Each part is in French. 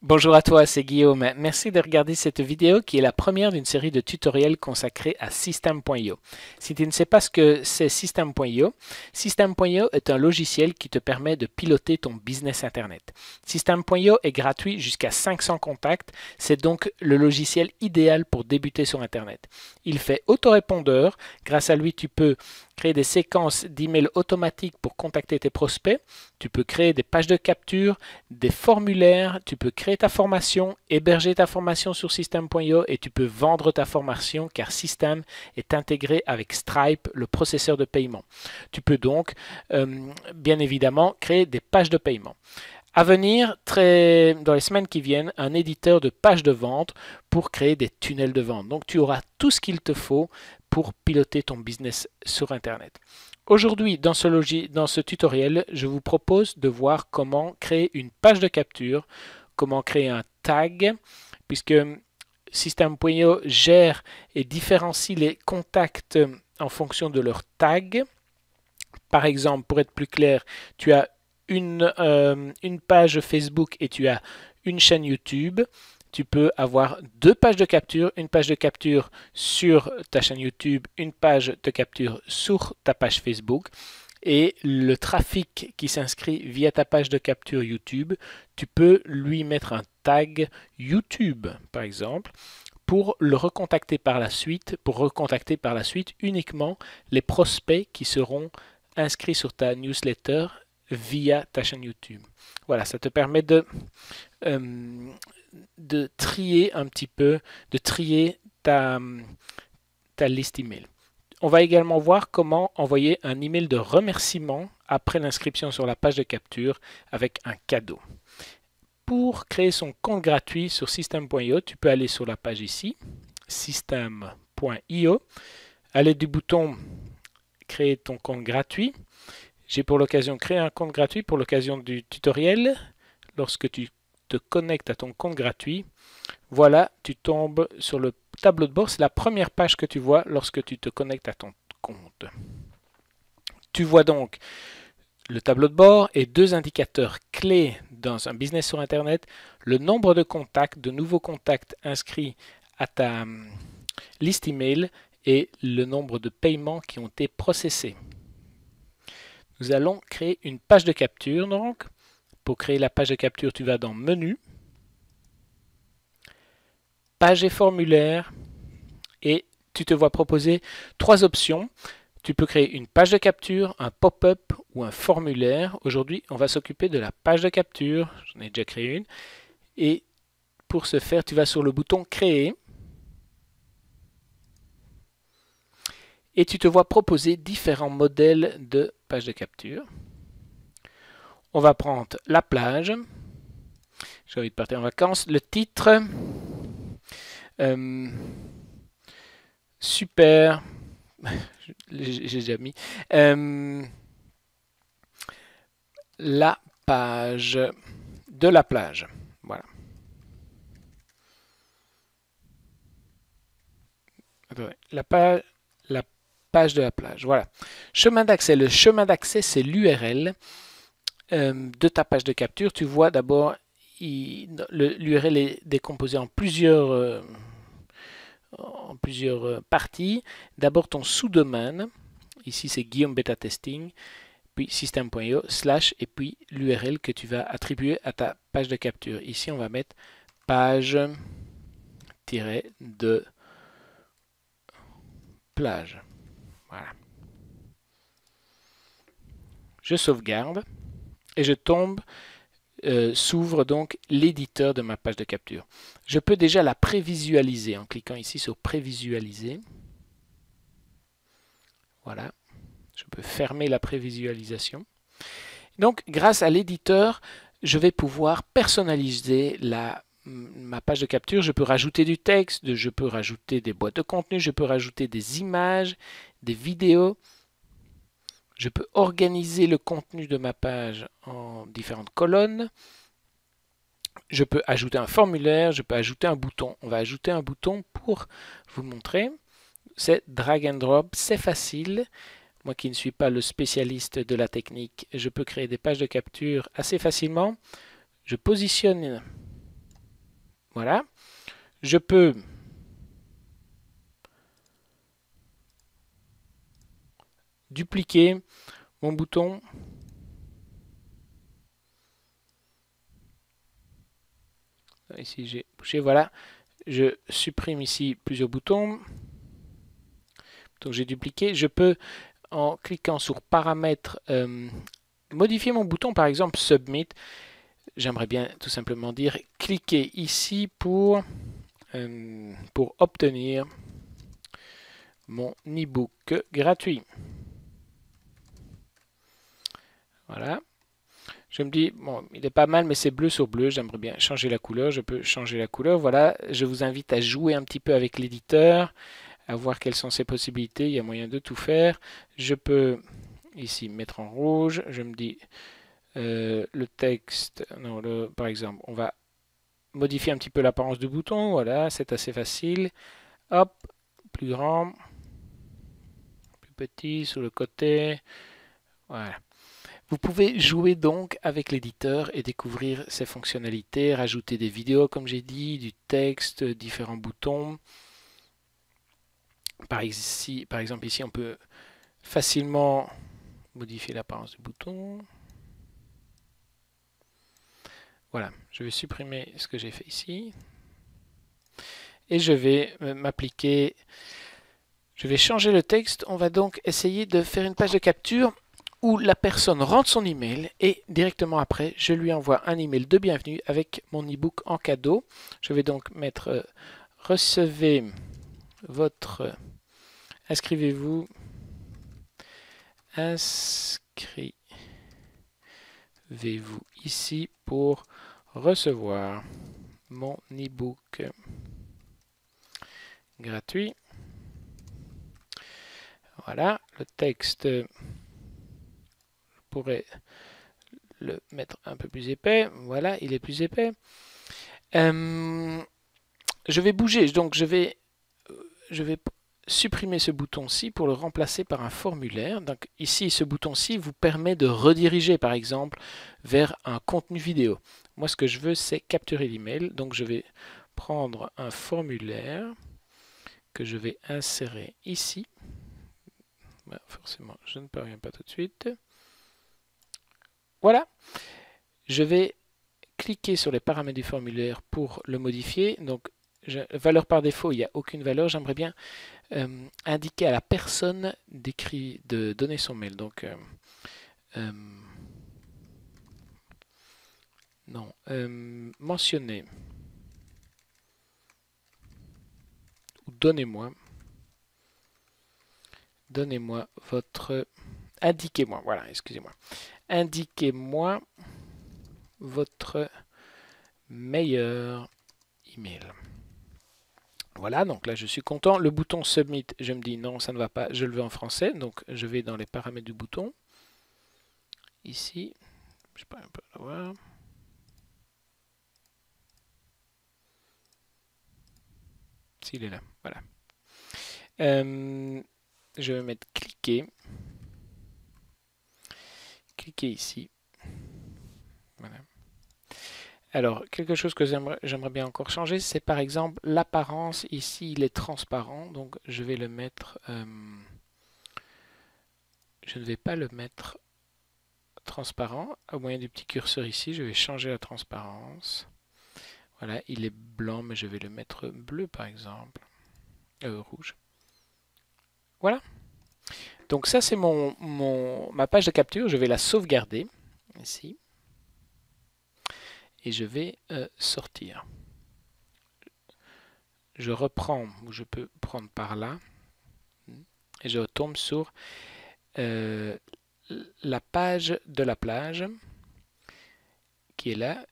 Bonjour à toi, c'est Guillaume. Merci de regarder cette vidéo qui est la première d'une série de tutoriels consacrés à System.io. Si tu ne sais pas ce que c'est System.io, System.io est un logiciel qui te permet de piloter ton business Internet. System.io est gratuit jusqu'à 500 contacts. C'est donc le logiciel idéal pour débuter sur Internet. Il fait autorépondeur. Grâce à lui, tu peux créer des séquences d'emails automatiques pour contacter tes prospects. Tu peux créer des pages de capture, des formulaires, tu peux créer ta formation, héberger ta formation sur System.io et tu peux vendre ta formation car System est intégré avec Stripe, le processeur de paiement. Tu peux donc, bien évidemment, créer des pages de paiement. À venir, dans les semaines qui viennent, un éditeur de pages de vente pour créer des tunnels de vente. Donc tu auras tout ce qu'il te faut pour piloter ton business sur Internet. Aujourd'hui, dans ce tutoriel, je vous propose de voir comment créer une page de capture, comment créer un tag, puisque System.io gère et différencie les contacts en fonction de leur tag. Par exemple, pour être plus clair, tu as une page Facebook et tu as une chaîne YouTube. Tu peux avoir deux pages de capture, une page de capture sur ta chaîne YouTube, une page de capture sur ta page Facebook. Et le trafic qui s'inscrit via ta page de capture YouTube, tu peux lui mettre un tag YouTube, par exemple, pour le recontacter par la suite, uniquement les prospects qui seront inscrits sur ta newsletter via ta chaîne YouTube. Voilà, ça te permet de trier un petit peu, de trier ta liste email. On va également voir comment envoyer un email de remerciement après l'inscription sur la page de capture avec un cadeau. Pour créer son compte gratuit sur System.io, tu peux aller sur la page ici, System.io. À l'aide du bouton Créer ton compte gratuit, j'ai pour l'occasion créé un compte gratuit pour l'occasion du tutoriel. Lorsque tu te connectes à ton compte gratuit, voilà, tu tombes sur le tableau de bord. C'est la première page que tu vois lorsque tu te connectes à ton compte. Tu vois donc le tableau de bord et deux indicateurs clés dans un business sur Internet, le nombre de contacts, de nouveaux contacts inscrits à ta liste email et le nombre de paiements qui ont été processés. Nous allons créer une page de capture donc. Pour créer la page de capture, tu vas dans Menu, Page et formulaire et tu te vois proposer trois options. Tu peux créer une page de capture, un pop-up ou un formulaire. Aujourd'hui, on va s'occuper de la page de capture. J'en ai déjà créé une. Et pour ce faire, tu vas sur le bouton Créer. Et tu te vois proposer différents modèles de page de capture. On va prendre la plage. J'ai envie de partir en vacances. Le titre. Super. J'ai déjà mis. La page de la plage. Voilà. La page de la plage. Voilà. Chemin d'accès. Le chemin d'accès, c'est l'URL de ta page de capture. Tu vois d'abord, l'URL est décomposé en plusieurs parties. D'abord ton sous-domaine. Ici, c'est Guillaume Beta Testing. Puis System.io / et puis l'URL que tu vas attribuer à ta page de capture. Ici, on va mettre page-de plage. Voilà. Je sauvegarde et je tombe, s'ouvre donc l'éditeur de ma page de capture. Je peux déjà la prévisualiser en cliquant ici sur prévisualiser. Voilà. Je peux fermer la prévisualisation. Donc, grâce à l'éditeur, je vais pouvoir personnaliser ma page de capture. Je peux rajouter du texte, je peux rajouter des boîtes de contenu, je peux rajouter des images, des vidéos. Je peux organiser le contenu de ma page en différentes colonnes. Je peux ajouter un formulaire, je peux ajouter un bouton. On va ajouter un bouton pour vous montrer. C'est drag and drop, c'est facile. Moi qui ne suis pas le spécialiste de la technique, je peux créer des pages de capture assez facilement. Je positionne Voilà. Je peux dupliquer mon bouton. Ici, j'ai bougé. Voilà. Je supprime ici plusieurs boutons. Donc, j'ai dupliqué. Je peux, en cliquant sur paramètres, modifier mon bouton, par exemple Submit. J'aimerais bien tout simplement dire cliquez ici pour obtenir mon e-book gratuit. Voilà. Je me dis, bon, il est pas mal, mais c'est bleu sur bleu. J'aimerais bien changer la couleur. Je peux changer la couleur. Voilà. Je vous invite à jouer un petit peu avec l'éditeur, à voir quelles sont ses possibilités. Il y a moyen de tout faire. Je peux ici mettre en rouge. Je me dis, le texte, non, par exemple, on va modifier un petit peu l'apparence du bouton. Voilà, c'est assez facile. Hop, plus grand, plus petit, sur le côté. Voilà. Vous pouvez jouer donc avec l'éditeur et découvrir ses fonctionnalités, rajouter des vidéos comme j'ai dit, du texte, différents boutons. Par exemple ici on peut facilement modifier l'apparence du bouton. Voilà, je vais supprimer ce que j'ai fait ici. Et je vais m'appliquer, je vais changer le texte. On va donc essayer de faire une page de capture où la personne rentre son email et directement après, je lui envoie un email de bienvenue avec mon e-book en cadeau. Je vais donc mettre recevez votre, inscrivez-vous ici pour recevoir mon e-book gratuit. Voilà, le texte, je pourrais le mettre un peu plus épais. Voilà, il est plus épais. Je vais bouger, donc je vais supprimer ce bouton-ci pour le remplacer par un formulaire. Donc ici, ce bouton-ci vous permet de rediriger, par exemple, vers un contenu vidéo. Moi, ce que je veux, c'est capturer l'email. Donc je vais prendre un formulaire que je vais insérer ici. Ben, forcément, je ne parviens pas tout de suite. Voilà. Je vais cliquer sur les paramètres du formulaire pour le modifier. Donc, valeur par défaut, il n'y a aucune valeur. J'aimerais bien indiquer à la personne de donner son mail. Donc, non, mentionner ou donnez-moi votre, indiquez-moi, voilà, excusez-moi, indiquez-moi votre meilleur email. Voilà, donc là je suis content. Le bouton Submit, je me dis non, ça ne va pas, je le veux en français. Donc je vais dans les paramètres du bouton. Ici, je peux un peu le voir. S'il est là, voilà. Je vais mettre cliquer. Cliquez ici. Voilà. Alors, quelque chose que j'aimerais bien encore changer, c'est par exemple l'apparence. Ici, il est transparent, donc je vais le mettre... je ne vais pas le mettre transparent. Au moyen du petit curseur ici, je vais changer la transparence. Voilà, il est blanc, mais je vais le mettre bleu par exemple. Rouge. Voilà. Donc ça, c'est ma page de capture. Je vais la sauvegarder ici. Et je vais sortir. Je reprends, ou je peux prendre par là. Et je retombe sur la page de la plage qui est là.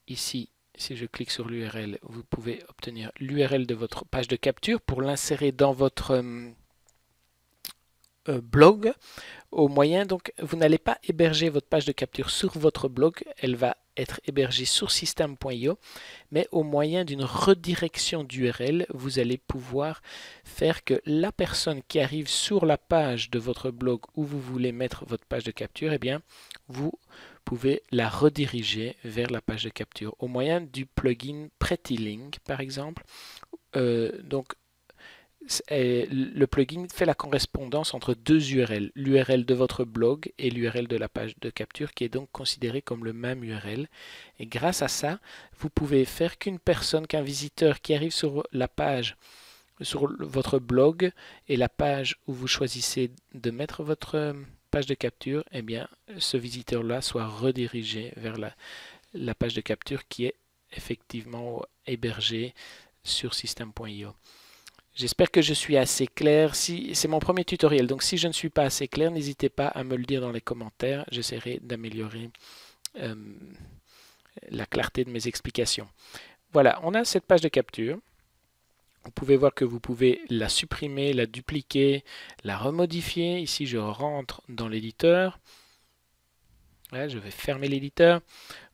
Ici, si je clique sur l'URL, vous pouvez obtenir l'URL de votre page de capture pour l'insérer dans votre blog. Au moyen, donc, vous n'allez pas héberger votre page de capture sur votre blog, elle va être hébergée sur system.io, mais au moyen d'une redirection d'URL, vous allez pouvoir faire que la personne qui arrive sur la page de votre blog où vous voulez mettre votre page de capture, eh bien, vous pouvez la rediriger vers la page de capture au moyen du plugin PrettyLink, par exemple. Le plugin fait la correspondance entre deux URL, l'URL de votre blog et l'URL de la page de capture, qui est donc considérée comme le même URL. Et grâce à ça, vous pouvez faire qu'un visiteur qui arrive sur la page, sur votre blog et la page où vous choisissez de mettre votre page de capture, eh bien, ce visiteur-là soit redirigé vers la page de capture qui est effectivement hébergée sur System.io. J'espère que je suis assez clair. C'est mon premier tutoriel, donc si je ne suis pas assez clair, n'hésitez pas à me le dire dans les commentaires. J'essaierai d'améliorer la clarté de mes explications. Voilà, on a cette page de capture. Vous pouvez voir que vous pouvez la supprimer, la dupliquer, la remodifier. Ici, je rentre dans l'éditeur. Voilà, je vais fermer l'éditeur.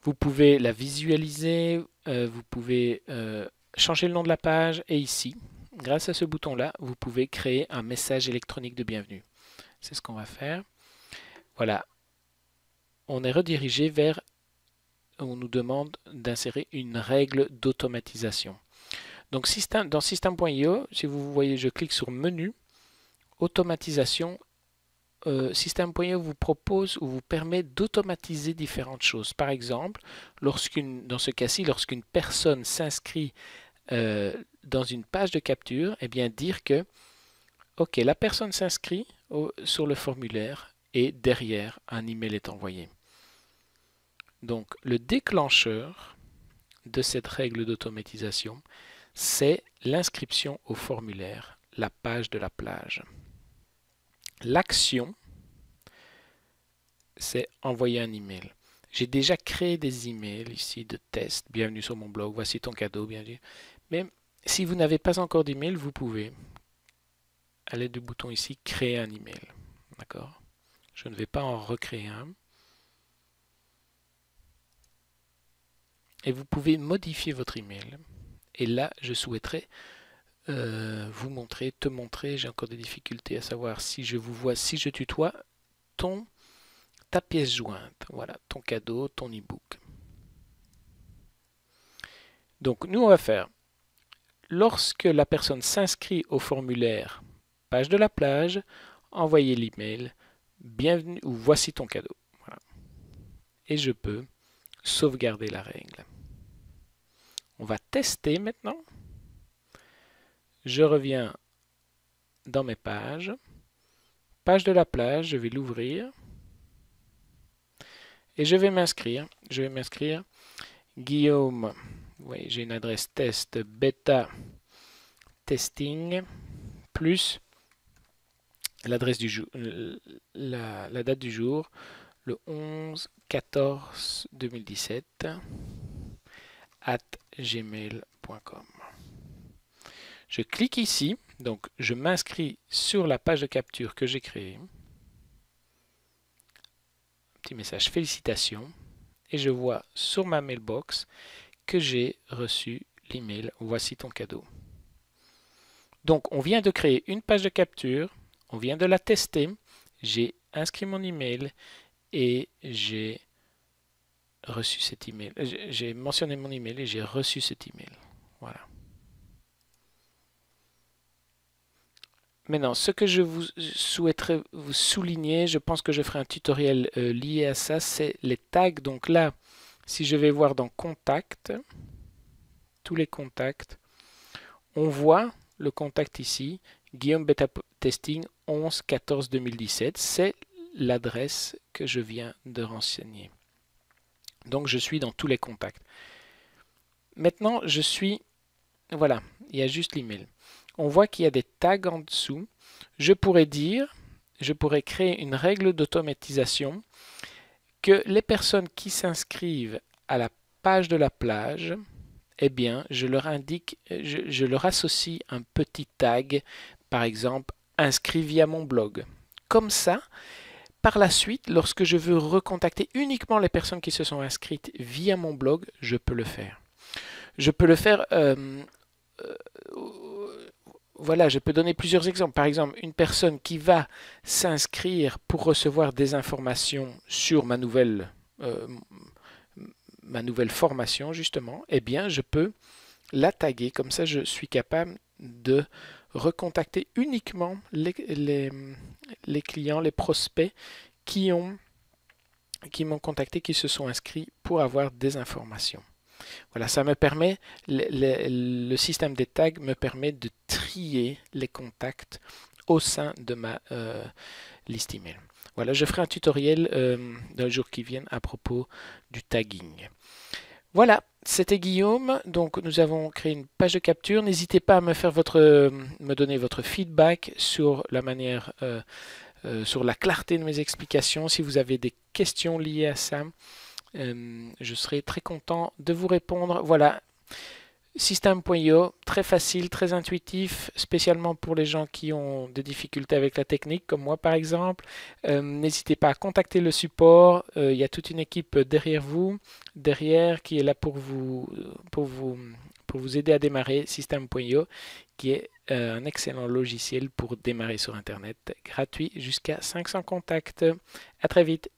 Vous pouvez la visualiser, vous pouvez changer le nom de la page et ici, grâce à ce bouton-là, vous pouvez créer un message électronique de bienvenue. C'est ce qu'on va faire. Voilà. On est redirigé vers, on nous demande d'insérer une règle d'automatisation. Donc dans System.io, si vous voyez, je clique sur Menu, Automatisation. System.io vous propose ou vous permet d'automatiser différentes choses. Par exemple, dans ce cas-ci, lorsqu'une personne s'inscrit dans une page de capture, eh bien dire que ok, la personne s'inscrit sur le formulaire et derrière un email est envoyé. Donc le déclencheur de cette règle d'automatisation, c'est l'inscription au formulaire, la page de la plage. L'action, c'est envoyer un email. J'ai déjà créé des emails ici de test. Bienvenue sur mon blog, voici ton cadeau, bienvenue. Mais si vous n'avez pas encore d'email, vous pouvez, à l'aide du bouton ici, créer un email. D'accord? Je ne vais pas en recréer un. Et vous pouvez modifier votre email. Et là, je souhaiterais te montrer, j'ai encore des difficultés à savoir si je vous vois, si je tutoie, ta pièce jointe. Voilà, ton cadeau, ton e-book. Donc, nous, on va faire, lorsque la personne s'inscrit au formulaire page de la plage, envoyer l'email, bienvenue ou voici ton cadeau. Voilà. Et je peux sauvegarder la règle. On va tester maintenant. Je reviens dans mes pages. Page de la plage, je vais l'ouvrir. Et je vais m'inscrire. Je vais m'inscrire. Guillaume, oui, j'ai une adresse test bêta testing plus l'adresse du jour, la date du jour, le 11-14-2017 @gmail.com. Je clique ici, donc je m'inscris sur la page de capture que j'ai créée. Petit message félicitations et je vois sur ma mailbox que j'ai reçu l'email voici ton cadeau. Donc on vient de créer une page de capture, on vient de la tester, j'ai inscrit mon email et j'ai reçu cet email. J'ai mentionné mon email et j'ai reçu cet email. Voilà. Maintenant, ce que je souhaiterais vous souligner, je pense que je ferai un tutoriel lié à ça, c'est les tags. Donc là, si je vais voir dans Contact, tous les contacts, on voit le contact ici, Guillaume Beta Testing 11-14-2017, c'est l'adresse que je viens de renseigner. Donc je suis dans tous les contacts. Maintenant, voilà, il y a juste l'email. On voit qu'il y a des tags en dessous. Je pourrais créer une règle d'automatisation que les personnes qui s'inscrivent à la page de la plage, eh bien, je leur associe un petit tag, par exemple, inscrit via mon blog. Comme ça, par la suite, lorsque je veux recontacter uniquement les personnes qui se sont inscrites via mon blog, je peux le faire. Je peux le faire... voilà, je peux donner plusieurs exemples. Par exemple, une personne qui va s'inscrire pour recevoir des informations sur ma nouvelle ma nouvelle formation justement, eh bien je peux la taguer. Comme ça, je suis capable de recontacter uniquement les clients, les prospects qui m'ont contacté, qui se sont inscrits pour avoir des informations. Voilà, ça me permet, le système des tags me permet de trier les contacts au sein de ma liste email. Voilà, je ferai un tutoriel dans les jours qui viennent à propos du tagging. Voilà, c'était Guillaume. Donc nous avons créé une page de capture. N'hésitez pas à me donner votre feedback sur la manière, sur la clarté de mes explications. Si vous avez des questions liées à ça, je serai très content de vous répondre. Voilà, System.io, très facile, très intuitif, spécialement pour les gens qui ont des difficultés avec la technique, comme moi par exemple. N'hésitez pas à contacter le support. Il y a toute une équipe derrière vous, qui est là pour vous aider à démarrer. System.io, qui est un excellent logiciel pour démarrer sur Internet, gratuit jusqu'à 500 contacts. À très vite.